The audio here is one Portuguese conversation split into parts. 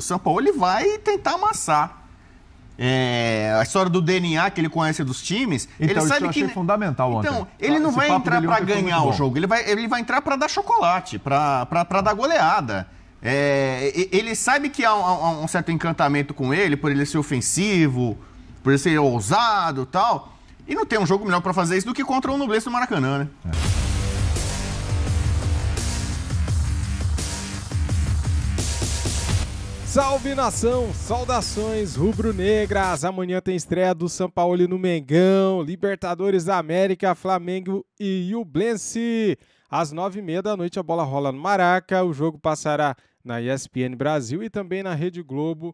O Sampaoli vai tentar amassar. A história do DNA que ele conhece dos times, então, ele sabe eu achei fundamental ontem. Então, ele não vai entrar para ganhar o jogo, ele vai entrar para dar chocolate, para dar goleada. Ele sabe que há um certo encantamento com ele, por ele ser ofensivo, por ele ser ousado e tal. E não tem um jogo melhor para fazer isso do que contra o Nublense do Maracanã, né? Salve, nação! Saudações rubro-negras! Amanhã tem estreia do Sampaoli no Mengão, Libertadores da América, Flamengo e Ñublense. Às 9h30 da noite a bola rola no Maraca, o jogo passará na ESPN Brasil e também na Rede Globo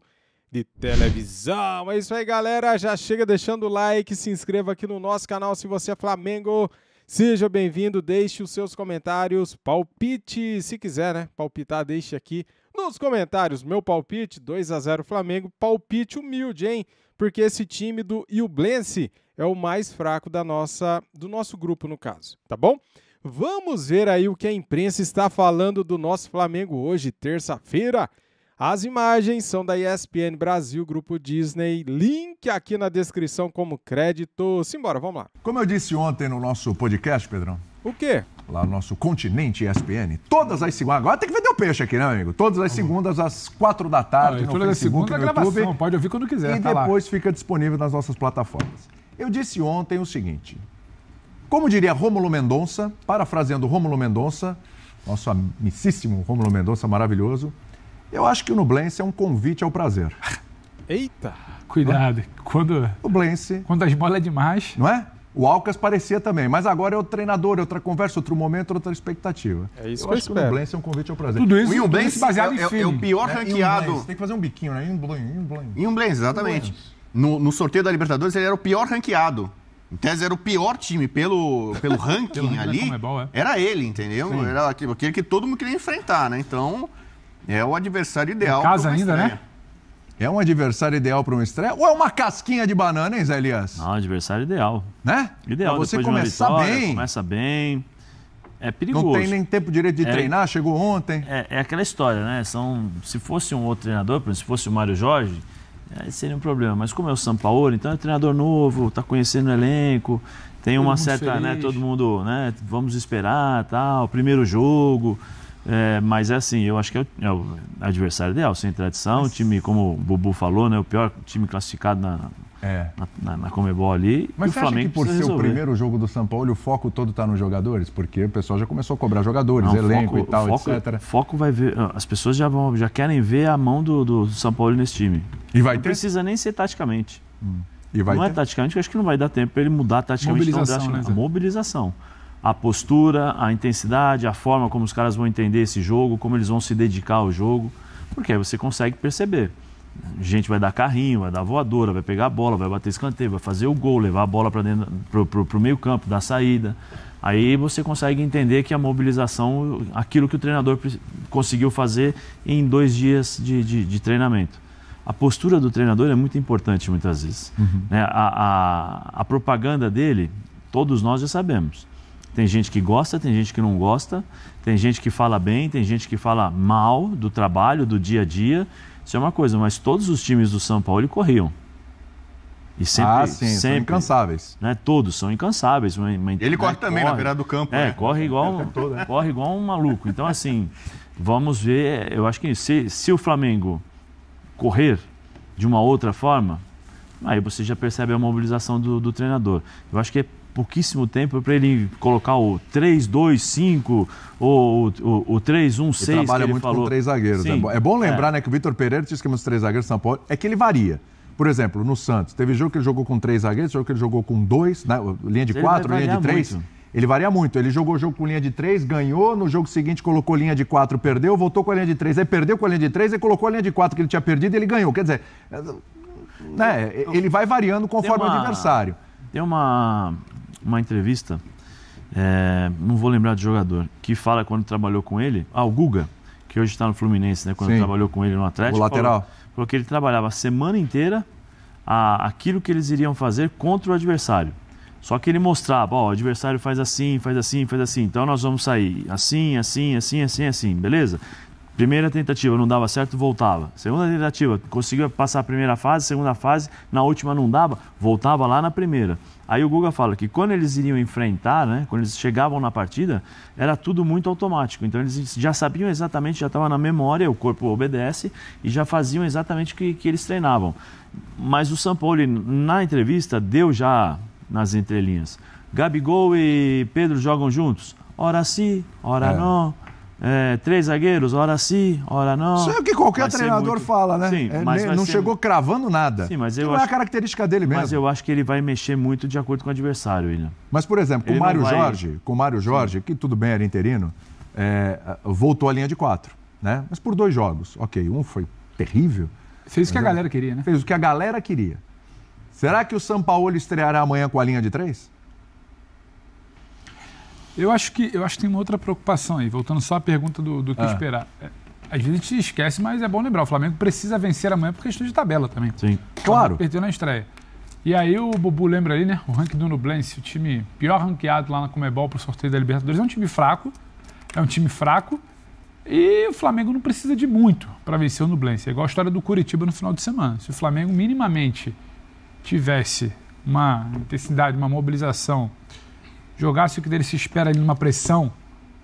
de televisão. É isso aí, galera! Já chega deixando o like, se inscreva aqui no nosso canal se você é Flamengo. Seja bem-vindo, deixe os seus comentários, palpite, se quiser, né? Palpitar, deixe aqui nos comentários. Meu palpite, 2-0 Flamengo, palpite humilde, hein? Porque esse time do Ñublense é o mais fraco do nosso grupo, no caso, tá bom? Vamos ver aí o que a imprensa está falando do nosso Flamengo hoje, terça-feira. As imagens são da ESPN Brasil, Grupo Disney, link aqui na descrição como crédito. Simbora, vamos lá. Como eu disse ontem no nosso podcast, Pedrão. O quê? Lá no nosso continente ESPN, todas as segundas, agora tem que vender o peixe aqui, né, amigo? Todas as segundas às 4 da tarde, no Facebook, no YouTube. Pode ouvir quando quiser. E depois fica disponível nas nossas plataformas. Eu disse ontem o seguinte, como diria Rômulo Mendonça, parafraseando Rômulo Mendonça, nosso amicíssimo Rômulo Mendonça maravilhoso, eu acho que o Ñublense é um convite ao prazer. Eita! Cuidado. Quando as bolas é demais... Não é? O Alcas parecia também, mas agora é outro treinador, é outra conversa, outro momento, outra expectativa. É isso que eu acho que o Ñublense é um convite ao prazer. Tudo isso, o Ñublense baseado em é o pior ranqueado. Tem que fazer um biquinho, né? Ñublense, exatamente. No sorteio da Libertadores ele era o pior ranqueado. Em tese era o pior time pelo ranking ali. Era ele, entendeu? Sim. Era aquele que todo mundo queria enfrentar, né? Então, é o adversário ideal. Em casa ainda, estreia. né? É um adversário ideal para uma estreia? Ou é uma casquinha de banana, hein, Zé Elias? Não, adversário ideal. Né? Ideal. Pra você depois começar de uma vitória, bem. Começa bem. É perigoso. Não tem nem tempo direito de treinar, chegou ontem. É aquela história, né? Se fosse um outro treinador, por exemplo, se fosse o Mário Jorge, seria um problema. Mas como é o Sampaoli, então é treinador novo, está conhecendo o elenco, tem uma certa, né? Todo mundo, né? Vamos esperar, tal, primeiro jogo. Mas é assim, eu acho que é o adversário ideal, sem tradição, time, como o Bubu falou, né, o pior time classificado na Conmebol ali. Mas e você o Flamengo acha que por ser o primeiro jogo do São Paulo, o foco todo está nos jogadores? Porque o pessoal já começou a cobrar jogadores, elenco e tal, etc. Foco vai ver, as pessoas já querem ver a mão do São Paulo nesse time. E vai não ter? Precisa nem ser taticamente. E vai não ter? É taticamente, eu acho que não vai dar tempo para ele mudar taticamente. Mobilização, a mobilização. A postura, a intensidade, a forma como os caras vão entender esse jogo, como eles vão se dedicar ao jogo, porque aí você consegue perceber. A gente vai dar carrinho, vai dar voadora, vai pegar a bola, vai bater escanteio, vai fazer o gol, levar a bola para dentro pro meio campo, dar saída. Aí você consegue entender que a mobilização, aquilo que o treinador conseguiu fazer em 2 dias de treinamento. A postura do treinador é muito importante muitas vezes. Né? A propaganda dele, todos nós já sabemos. Tem gente que gosta, tem gente que não gosta, tem gente que fala bem, tem gente que fala mal do trabalho, do dia a dia. Isso é uma coisa, mas todos os times do São Paulo corriam. E sempre, são incansáveis. Né, todos são incansáveis. Ele corre também na beirada do campo. Corre igual um maluco. Então, assim, vamos ver. Eu acho que se o Flamengo correr de uma outra forma, aí você já percebe a mobilização do treinador. Eu acho que é pouquíssimo tempo para ele colocar o 3-2-5 ou o 3-1-6 que ele trabalha muito falou. Com 3 zagueiros. Sim, é bom lembrar, né, que o Vitor Pereira tinha esquema dos 3 zagueiros do São Paulo. É que ele varia. Por exemplo, no Santos, teve jogo que ele jogou com 3 zagueiros, jogo que ele jogou com 2, né, linha de 4, linha de 3. Muito. Ele varia muito. Ele jogou o jogo com linha de 3, ganhou, no jogo seguinte colocou linha de 4, perdeu, voltou com a linha de 3, aí perdeu com a linha de 3, aí colocou a linha de 4 que ele tinha perdido e ele ganhou. Quer dizer, né, ele vai variando conforme o adversário. Tem uma entrevista, não vou lembrar do jogador, que fala quando trabalhou com ele, o Guga, que hoje está no Fluminense, né, quando trabalhou com ele no Atlético. O lateral. Falou que ele trabalhava a semana inteira aquilo que eles iriam fazer contra o adversário. Só que ele mostrava, o adversário faz assim, faz assim, faz assim, então nós vamos sair assim, assim, assim, assim, assim, beleza? Primeira tentativa, não dava certo, voltava. Segunda tentativa, conseguiu passar a primeira fase, segunda fase, na última não dava, voltava lá na primeira. Aí o Guga fala que quando eles iriam enfrentar, né, quando eles chegavam na partida, era tudo muito automático. Então eles já sabiam exatamente, já estava na memória, o corpo obedece e já faziam exatamente o que eles treinavam. Mas o Sampaoli, na entrevista, deu já nas entrelinhas. Gabigol e Pedro jogam juntos? Ora sim, ora não. 3 zagueiros, ora sim, ora não. Isso é o que qualquer treinador fala, né? Sim, mas não chegou cravando nada. Sim, mas não é a característica dele mesmo. Mas eu acho que ele vai mexer muito de acordo com o adversário, William. Mas, por exemplo, com o Mário Jorge, que tudo bem, era interino, voltou à linha de 4, né? Mas por 2 jogos. Ok, um foi terrível. Fez o que a galera queria, né? Fez o que a galera queria. Será que o Sampaoli estreará amanhã com a linha de 3? Eu acho que tem uma outra preocupação aí, voltando só à pergunta do que esperar. Às vezes a gente esquece, mas é bom lembrar, o Flamengo precisa vencer amanhã por questão de tabela também. Sim, claro. Perdeu na estreia. E aí o Bubu lembra ali, né? O ranking do Nublense, o time pior ranqueado lá na Conmebol pro sorteio da Libertadores. É um time fraco, e o Flamengo não precisa de muito para vencer o Nublense. É igual a história do Curitiba no final de semana. Se o Flamengo minimamente tivesse uma intensidade, uma mobilização, jogasse o que dele se espera ali numa pressão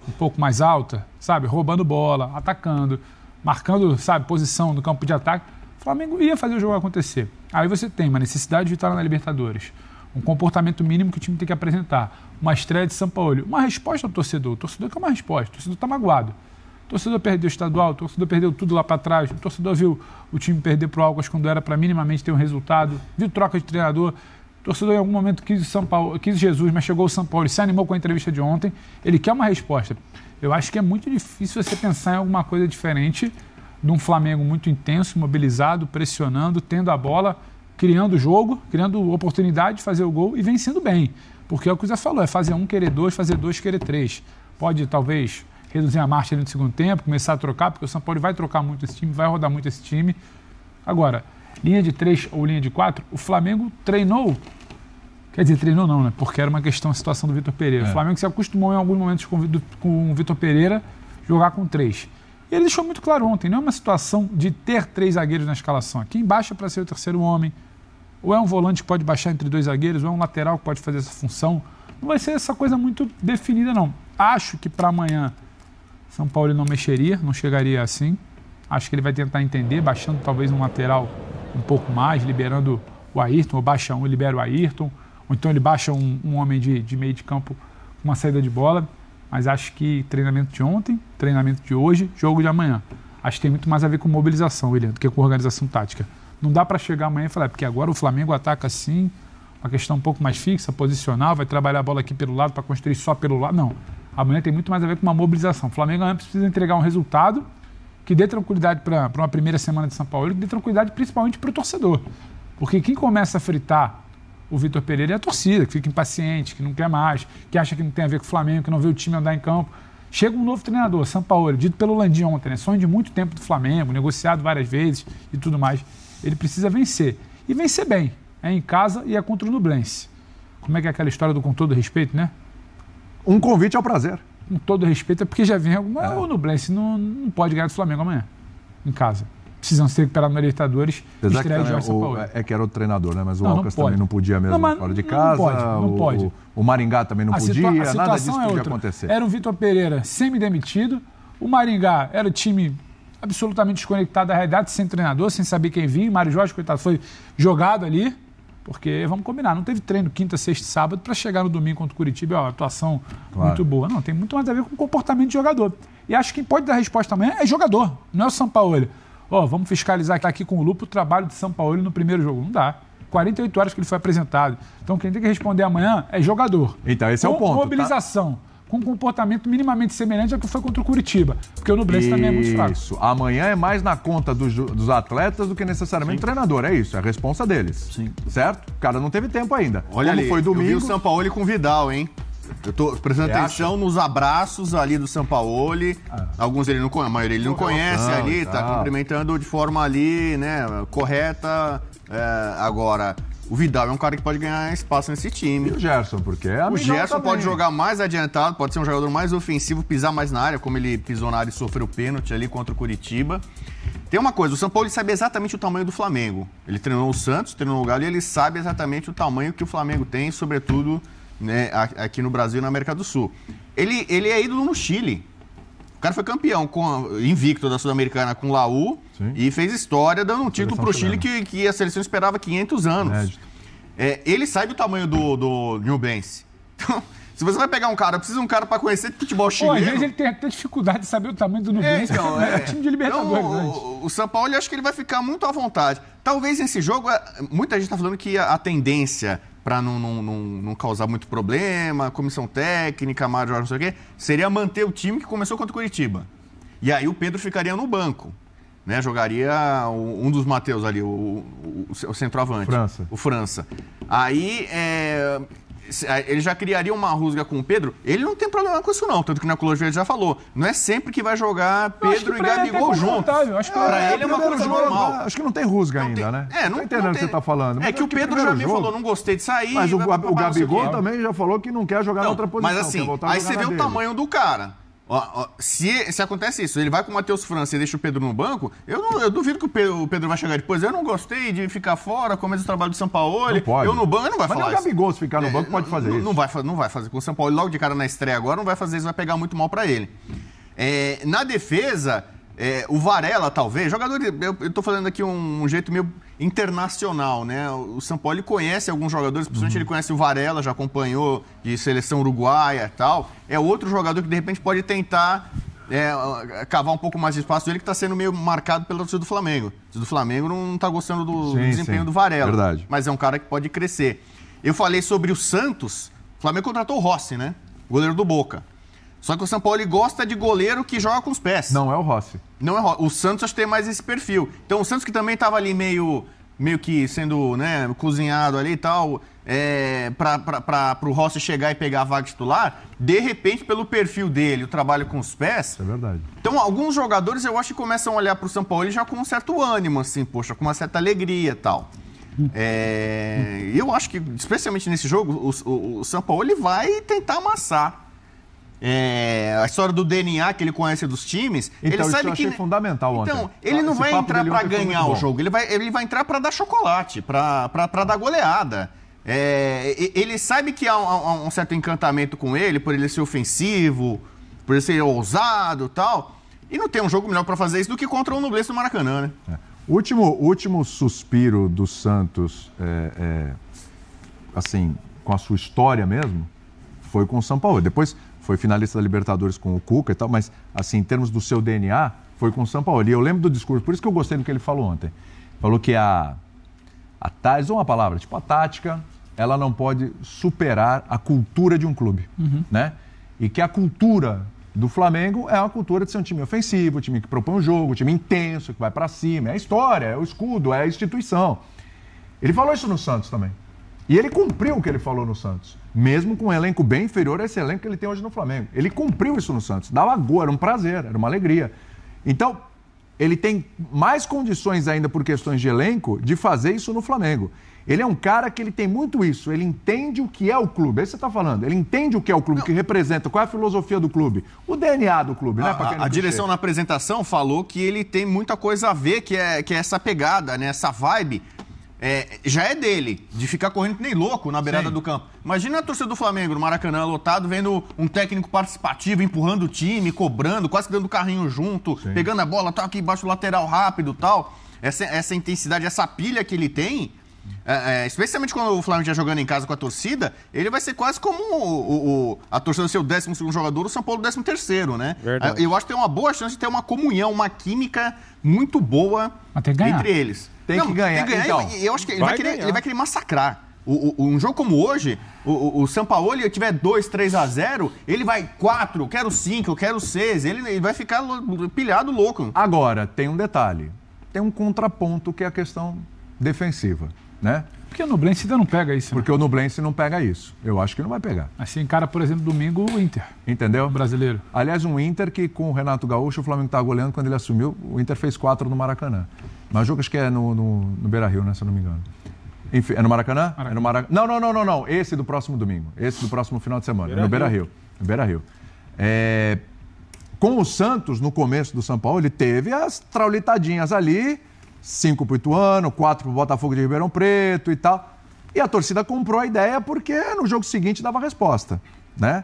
um pouco mais alta, sabe? Roubando bola, atacando, marcando, sabe, posição no campo de ataque, o Flamengo ia fazer o jogo acontecer. Aí você tem uma necessidade de vitória na Libertadores, um comportamento mínimo que o time tem que apresentar, uma estreia de Sampaoli, uma resposta ao torcedor. O torcedor quer uma resposta, o torcedor está magoado. O torcedor perdeu o estadual, o torcedor perdeu tudo lá para trás, o torcedor viu o time perder para o Alcas quando era para minimamente ter um resultado, viu troca de treinador. O torcedor em algum momento quis Jesus, mas chegou o Sampaoli e se animou com a entrevista de ontem. Ele quer uma resposta. Eu acho que é muito difícil você pensar em alguma coisa diferente de um Flamengo muito intenso, mobilizado, pressionando, tendo a bola, criando jogo, criando oportunidade de fazer o gol e vencendo bem. Porque é o que o Zé falou, é fazer 1, querer 2, fazer 2, querer 3. Pode, talvez, reduzir a marcha ali no segundo tempo, começar a trocar, porque o Sampaoli vai trocar muito esse time, vai rodar muito esse time. Agora, linha de 3 ou linha de 4, o Flamengo treinou. Quer dizer, treinou não, né? Porque era uma questão, a situação do Vitor Pereira. O Flamengo se acostumou em alguns momentos com o Vitor Pereira jogar com 3. E ele deixou muito claro ontem, não é uma situação de ter 3 zagueiros na escalação. Quem baixa para ser o terceiro homem, ou é um volante que pode baixar entre 2 zagueiros, ou é um lateral que pode fazer essa função. Não vai ser essa coisa muito definida, não. Acho que para amanhã São Paulo não mexeria, não chegaria assim. Acho que ele vai tentar entender, baixando talvez um lateral um pouco mais, liberando o Ayrton, ou baixa um e libera o Ayrton. Ou então ele baixa um homem de meio de campo com uma saída de bola. Mas acho que treinamento de ontem, treinamento de hoje, jogo de amanhã. Acho que tem muito mais a ver com mobilização, William, do que com organização tática. Não dá para chegar amanhã e falar, porque agora o Flamengo ataca assim, uma questão um pouco mais fixa, posicional, vai trabalhar a bola aqui pelo lado para construir só pelo lado. Não. Amanhã tem muito mais a ver com uma mobilização. O Flamengo amanhã precisa entregar um resultado que dê tranquilidade para uma primeira semana de São Paulo e que dê tranquilidade principalmente para o torcedor. Porque quem começa a fritar o Vitor Pereira é a torcida, que fica impaciente, que não quer mais, que acha que não tem a ver com o Flamengo, que não vê o time andar em campo. Chega um novo treinador, Sampaoli, dito pelo Landim ontem, né? Sonho de muito tempo do Flamengo, negociado várias vezes e tudo mais. Ele precisa vencer. E vencer bem. É em casa e é contra o Nublense. Como é que é aquela história do com todo respeito, né? Um convite ao prazer. Com todo respeito, é porque já vem alguma... O Nublense não pode ganhar do Flamengo amanhã, em casa. Precisam ser recuperados na Libertadores. Estreia de São Paulo. É que era outro treinador, né? Mas o Alcas também não podia mesmo fora de casa. Não pode. O Maringá também não podia. Nada disso podia acontecer. Era o Vitor Pereira semi-demitido. O Maringá era o time absolutamente desconectado da realidade, sem treinador, sem saber quem vinha. O Mário Jorge, coitado, foi jogado ali. Porque, vamos combinar, não teve treino quinta, sexta e sábado para chegar no domingo contra o Curitiba. Uma atuação muito boa. Não, tem muito mais a ver com o comportamento de jogador. E acho que quem pode dar resposta amanhã é jogador, não é o Sampaoli. Vamos fiscalizar aqui com o lupa o trabalho de Sampaoli no primeiro jogo. Não dá. 48 horas que ele foi apresentado. Então quem tem que responder amanhã é jogador. Então esse é o ponto. Mobilização. Com um comportamento minimamente semelhante ao que foi contra o Curitiba. Porque o Nublense também é muito fraco. Isso. Amanhã é mais na conta dos atletas do que necessariamente o treinador. É isso. É a responsa deles. Sim. Certo? O cara não teve tempo ainda. Olha como ali, foi domingo. Eu vi o Sampaoli com o Vidal, hein? Eu tô prestando atenção nos abraços ali do Sampaoli. Alguns ele não conhece, a maioria ele não conhece ali, tá cumprimentando de forma ali, né, correta. Agora, O Vidal é um cara que pode ganhar espaço nesse time. E o Gerson, porque é o Gerson pode jogar mais adiantado, pode ser um jogador mais ofensivo, pisar mais na área, como ele pisou na área e sofreu o pênalti ali contra o Curitiba. Tem uma coisa, o São Paulo sabe exatamente o tamanho do Flamengo. Ele treinou o Santos, treinou o Galo, e ele sabe exatamente o tamanho que o Flamengo tem, sobretudo, né, aqui no Brasil e na América do Sul. Ele é ídolo no Chile. O cara foi campeão invicto da Sul-Americana com o Laú. Sim. E fez história dando um título pro Chile que a seleção esperava 500 anos. Ele sabe o tamanho do Newbense. Então, se você vai pegar um cara, precisa de um cara para conhecer futebol chileno. Às vezes ele tem até dificuldade de saber o tamanho do Newbense. É time de Libertadores. Então, o São Paulo, eu acho que ele vai ficar muito à vontade. Talvez nesse jogo, muita gente está falando que a tendência para não causar muito problema, comissão técnica, Major, não sei o quê, seria manter o time que começou contra o Curitiba. E aí o Pedro ficaria no banco. Né, jogaria um dos Matheus ali, o centroavante. O França. Aí ele já criaria uma rusga com o Pedro. Ele não tem problema com isso não, tanto que na Colombia já falou. Não é sempre que vai jogar Pedro e Gabigol juntos. Pra ele é uma coisa normal. Acho que não tem rusga ainda, né? Não entendendo o que você tá falando. É que o Pedro já me falou, não gostei de sair. Mas o Gabigol também já falou que não quer jogar na outra posição. Mas assim, aí você vê o tamanho do cara. Se acontece isso, ele vai com o Matheus França e deixa o Pedro no banco, eu duvido que o Pedro vai chegar depois. Eu não gostei de ficar fora, começo do trabalho do São Paulo. Eu no banco, não vai falar isso. Mas o Gabigol, se ficar no banco, pode fazer isso. Não vai fazer com o São Paulo. Logo de cara na estreia agora, não vai fazer isso, vai pegar muito mal pra ele. Na defesa, o Varela, talvez, jogador, eu tô falando aqui um jeito meio internacional, né? O São Paulo conhece alguns jogadores, principalmente ele conhece o Varela, já acompanhou de seleção uruguaia e tal. É outro jogador que de repente pode tentar cavar um pouco mais de espaço dele, que está sendo meio marcado pela torcida do Flamengo. A torcida do Flamengo não está gostando do desempenho do Varela. Verdade. Mas é um cara que pode crescer. Eu falei sobre o Santos, o Flamengo contratou o Rossi, né? Goleiro do Boca. Só que o São Paulo gosta de goleiro que joga com os pés. Não é o Rossi. Não é o Rossi. O Santos acho que tem mais esse perfil. Então o Santos que também estava ali meio que sendo, né, cozinhado ali e tal, para o Rossi chegar e pegar a vaga titular, de repente, pelo perfil dele, o trabalho com os pés... Isso é verdade. Então, alguns jogadores eu acho que começam a olhar para o São Paulo já com um certo ânimo, assim, poxa, com uma certa alegria e tal. Eu acho que, especialmente nesse jogo, o São Paulo ele vai tentar amassar. A história do DNA que ele conhece dos times, então, ele sabe eu achei fundamental ontem. Então, ele não vai entrar para ganhar o jogo, ele vai entrar para dar chocolate, para dar goleada. Ele sabe que há um certo encantamento com ele, por ele ser ofensivo, por ele ser ousado e tal. E não tem um jogo melhor para fazer isso do que contra o Nublense do Maracanã, né? O último suspiro do Santos, assim, com a sua história mesmo, foi com o São Paulo. Depois foi finalista da Libertadores com o Cuca e tal, mas, assim, em termos do seu DNA, foi com o São Paulo. E eu lembro do discurso, por isso que eu gostei do que ele falou ontem. Falou que usou uma palavra, tipo, a tática, ela não pode superar a cultura de um clube, né? E que a cultura do Flamengo é uma cultura de ser um time ofensivo, um time que propõe o jogo, um time intenso, que vai pra cima. É a história, é o escudo, é a instituição. Ele falou isso no Santos também. E ele cumpriu o que ele falou no Santos. Mesmo com um elenco bem inferior a esse elenco que ele tem hoje no Flamengo. Ele cumpriu isso no Santos. Dava gol, era um prazer, era uma alegria. Então, ele tem mais condições ainda por questões de elenco de fazer isso no Flamengo. Ele é um cara que ele tem muito isso. Ele entende o que é o clube. É isso que você está falando. Ele entende o que é o clube, o que representa, qual é a filosofia do clube. O DNA do clube, né? A direção na apresentação falou que ele tem muita coisa a ver, que é essa pegada, né? Essa vibe. Já é dele, de ficar correndo que nem louco na beirada do campo. Imagina a torcida do Flamengo, no Maracanã, lotado, vendo um técnico participativo, empurrando o time, cobrando, quase que dando carrinho junto, pegando a bola, tá aqui embaixo do lateral rápido e tal. Essa intensidade, essa pilha que ele tem, especialmente quando o Flamengo já jogando em casa com a torcida, ele vai ser quase como a torcida ser o 12º jogador, o São Paulo o 13º, né? Verdade. Eu acho que tem uma boa chance de ter uma comunhão, uma química muito boa entre eles. Tem que ganhar. Então, eu acho que ele vai querer massacrar. Um jogo como hoje, o São Paulo, ele tiver 2, 3-0, ele vai 4, eu quero 5, eu quero 6, ele vai ficar pilhado louco. Agora, tem um detalhe. Tem um contraponto que é a questão defensiva, né? Porque o Nublense ainda não pega isso. Porque o Nublense não pega isso. Eu acho que não vai pegar. Assim, encara, por exemplo, domingo o Inter. Entendeu? O brasileiro. Aliás, um Inter que com o Renato Gaúcho, o Flamengo estava goleando quando ele assumiu, o Inter fez 4 no Maracanã. Mas o jogo acho que é no Beira-Rio, né, se eu não me engano. Enfim, é no Maracanã? É no Maracanã. Não. Esse do próximo domingo. Esse do próximo final de semana. No Beira-Rio. No Beira-Rio. Com o Santos, no começo do São Paulo, ele teve as traulitadinhas ali, 5 pro Ituano, 4 pro Botafogo de Ribeirão Preto e tal. E a torcida comprou a ideia porque no jogo seguinte dava resposta, né?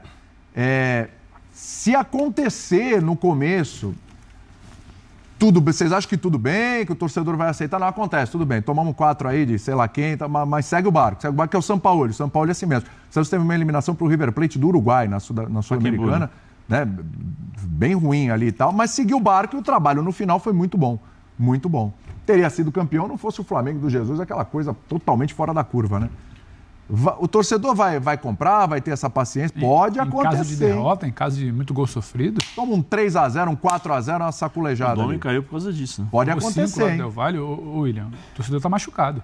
Se acontecer no começo, vocês acham que tudo bem, que o torcedor vai aceitar? Não acontece, tudo bem. Tomamos 4 aí de sei lá quem, mas segue o barco. Segue o barco que é o São Paulo. O São Paulo é assim mesmo. O Santos teve uma eliminação pro River Plate do Uruguai na Sul-Americana, né? Bem ruim ali e tal, mas seguiu o barco e o trabalho no final foi muito bom. Muito bom. Teria sido campeão, não fosse o Flamengo do Jesus, aquela coisa totalmente fora da curva, né? O torcedor vai comprar, vai ter essa paciência, pode acontecer. Em caso de derrota, em caso de muito gol sofrido... Toma um 3x0, um 4x0, uma saculejada. O nome caiu por causa disso, né? Pode acontecer, hein? Del Valle, William, o torcedor tá machucado.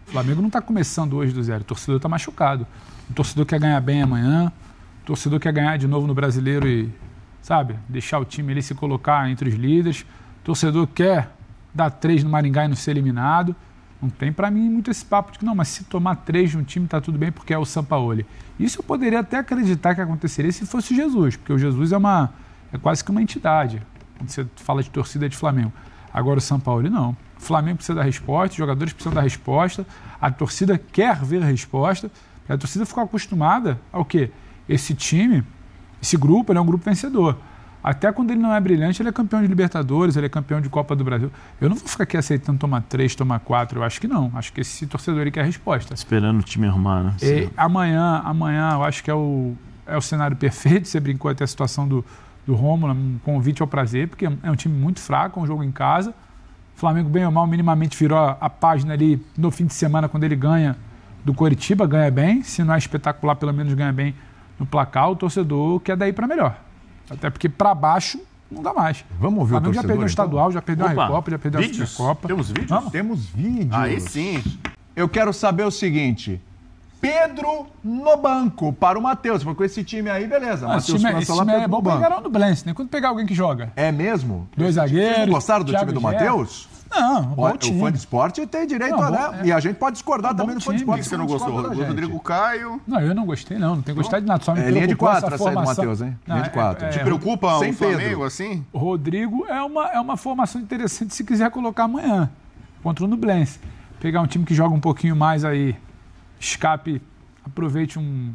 O Flamengo não tá começando hoje do zero, o torcedor tá machucado. O torcedor quer ganhar bem amanhã, o torcedor quer ganhar de novo no Brasileiro e, sabe, deixar o time ali se colocar entre os líderes. O torcedor quer dar 3 no Maringá e não ser eliminado. Não tem para mim muito esse papo de que não, mas se tomar 3 de um time tá tudo bem porque é o Sampaoli. Isso eu poderia até acreditar que aconteceria se fosse o Jesus, porque o Jesus é quase que uma entidade, quando você fala de torcida de Flamengo. Agora o Sampaoli não. O Flamengo precisa dar resposta, os jogadores precisam dar resposta, a torcida quer ver a resposta, a torcida ficou acostumada ao quê? Esse time, esse grupo, ele é um grupo vencedor. Até quando ele não é brilhante, ele é campeão de Libertadores, ele é campeão de Copa do Brasil. Eu não vou ficar aqui aceitando tomar 3, tomar 4, eu acho que não. Acho que esse torcedor ele quer a resposta. Esperando o time arrumar, né? Amanhã eu acho que é o cenário perfeito. Você brincou até a situação do Rômulo, um convite ao prazer, porque é um time muito fraco, é um jogo em casa. O Flamengo, bem ou mal, minimamente virou a página ali no fim de semana, quando ele ganha do Coritiba, ganha bem. Se não é espetacular, pelo menos ganha bem no placar. O torcedor quer daí para melhor. Até porque para baixo não dá mais. Vamos ouvir o torcedor. Já perdeu o estadual, já perdeu a Recopa, já perdeu vídeos? a Supercopa. Temos vídeos? Vamos. Temos vídeos. Aí sim. Eu quero saber o seguinte. Pedro no banco para o Matheus. Porque com esse time aí, beleza. Esse time é bom para pegar no Blense, né? Quando pegar alguém que joga. É mesmo? 2 zagueiros. Vocês não gostaram do time do Matheus? Não, o fã de esporte tem direito a, né? E a gente pode discordar também no fã de esporte. Por que você não gostou? Rodrigo Caio? Não, eu não gostei, não. Não tenho gostado de nada. Só me linha de 4 essa aí do Matheus, hein? Linha de 4. Te preocupa o Flamengo, assim? O Rodrigo é uma formação interessante se quiser colocar amanhã. Contra o Nublense. Pegar um time que joga um pouquinho mais aí, escape, aproveite um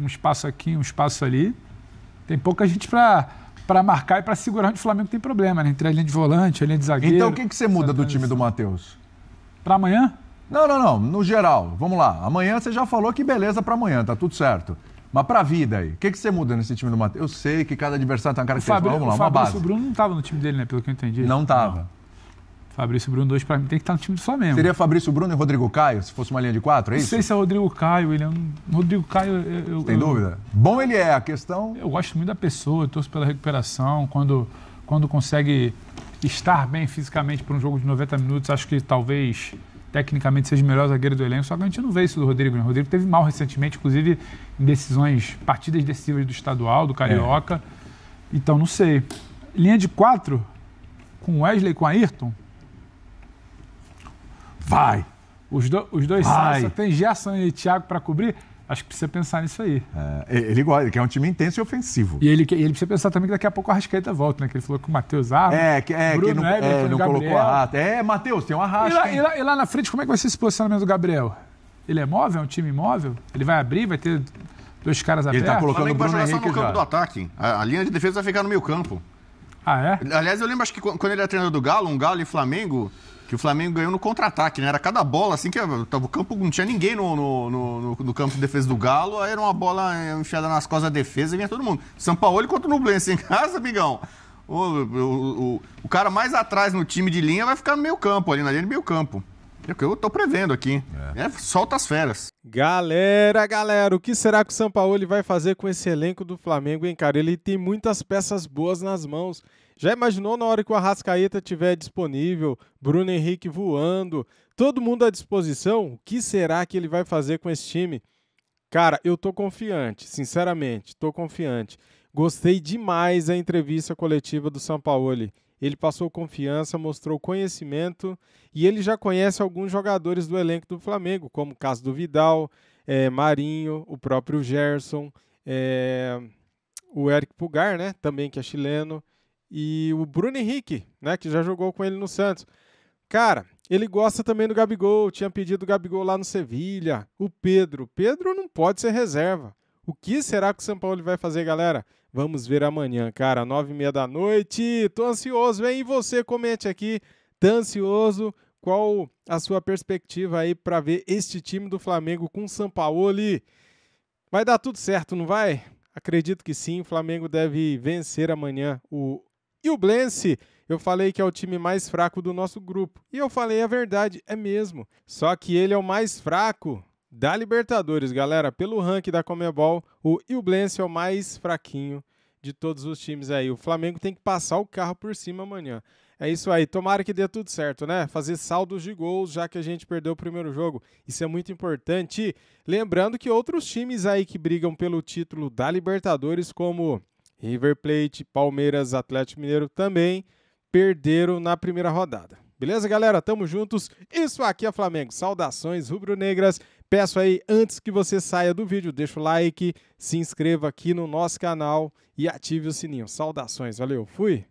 espaço aqui, um espaço ali. Tem pouca gente para marcar e para segurar onde o Flamengo tem problema, né? Entre a linha de volante, a linha de zagueiro. Então o que você muda do time do Matheus? Para amanhã? Não. No geral. Vamos lá. Amanhã você já falou que beleza para amanhã, tá tudo certo. Mas pra vida aí, o que você muda nesse time do Matheus? Eu sei que cada adversário tem uma característica. Vamos lá, uma base. O Bruno não estava no time dele, né? Pelo que eu entendi. Não estava. Fabrício Bruno 2 para mim tem que estar no time do Flamengo. Seria Fabrício Bruno e Rodrigo Caio, se fosse uma linha de 4, é isso? Não sei se é Rodrigo Caio, William. Rodrigo Caio... Tem dúvida? Bom ele é, a questão... Eu gosto muito da pessoa, eu torço pela recuperação, quando consegue estar bem fisicamente para um jogo de 90 minutos, acho que talvez tecnicamente seja o melhor zagueiro do elenco, só que a gente não vê isso do Rodrigo, né? O Rodrigo teve mal recentemente, inclusive em partidas decisivas do estadual, do Carioca. Então, não sei. Linha de 4, com Wesley e com Ayrton... Vai! Os dois saem, só tem Gerson e Thiago para cobrir. Acho que precisa pensar nisso aí. Ele quer um time intenso e ofensivo. E ele precisa pensar também que daqui a pouco a Arrascaeta volta, né? Que ele falou que o Matheus Bruno não colocou a rata. Matheus, tem uma Arrasca. E lá na frente, como é que vai ser esse posicionamento do Gabriel? Ele é móvel? É um time móvel? Ele vai abrir, vai ter 2 caras abertos? Ele tá colocando o Bruno Henrique no campo do ataque. A linha de defesa vai ficar no meio campo. Ah, é? Aliás, eu lembro, acho que quando ele era treinador do Galo, Galo e Flamengo... que o Flamengo ganhou no contra-ataque, né? Era cada bola, assim, que o campo não tinha ninguém no campo de defesa do Galo, aí era uma bola enfiada nas costas da defesa e vinha todo mundo. São Paulo contra o Nublense em casa, amigão. O cara mais atrás no time de linha vai ficar no meio campo, ali na linha de meio campo. É o que eu tô prevendo aqui. Solta as feras. Galera, o que será que o Sampaoli vai fazer com esse elenco do Flamengo, hein, cara? Ele tem muitas peças boas nas mãos. Já imaginou na hora que o Arrascaeta estiver disponível, Bruno Henrique voando, todo mundo à disposição? O que será que ele vai fazer com esse time? Cara, eu tô confiante, sinceramente, tô confiante. Gostei demais da entrevista coletiva do Sampaoli. ele passou confiança, mostrou conhecimento e ele já conhece alguns jogadores do elenco do Flamengo, como o caso do Vidal, Marinho, o próprio Gerson, o Eric Pulgar, né, também que é chileno, e o Bruno Henrique, né, que já jogou com ele no Santos. Cara, ele gosta também do Gabigol, tinha pedido o Gabigol lá no Sevilha. O Pedro não pode ser reserva. O que será que o São Paulo vai fazer, galera? Vamos ver amanhã, cara, 9h30 da noite. Tô ansioso, hein? E você, comente aqui, tá ansioso? Qual a sua perspectiva aí para ver este time do Flamengo com o Sampaoli? Vai dar tudo certo, não vai? Acredito que sim, o Flamengo deve vencer amanhã o Ublense. Eu falei que é o time mais fraco do nosso grupo. E eu falei a verdade, é mesmo. Só que ele é o mais fraco da Libertadores, galera. Pelo ranking da Conmebol, o Ublense é o mais fraquinho de todos os times aí. O Flamengo tem que passar o carro por cima amanhã. É isso aí. Tomara que dê tudo certo, né? Fazer saldos de gols, já que a gente perdeu o primeiro jogo. Isso é muito importante. Lembrando que outros times aí que brigam pelo título da Libertadores, como River Plate, Palmeiras, Atlético Mineiro, também perderam na primeira rodada. Beleza, galera? Tamo juntos. Isso aqui é Flamengo. Saudações rubro-negras. Peço aí, antes que você saia do vídeo, deixa o like, se inscreva aqui no nosso canal e ative o sininho. Saudações. Valeu. Fui.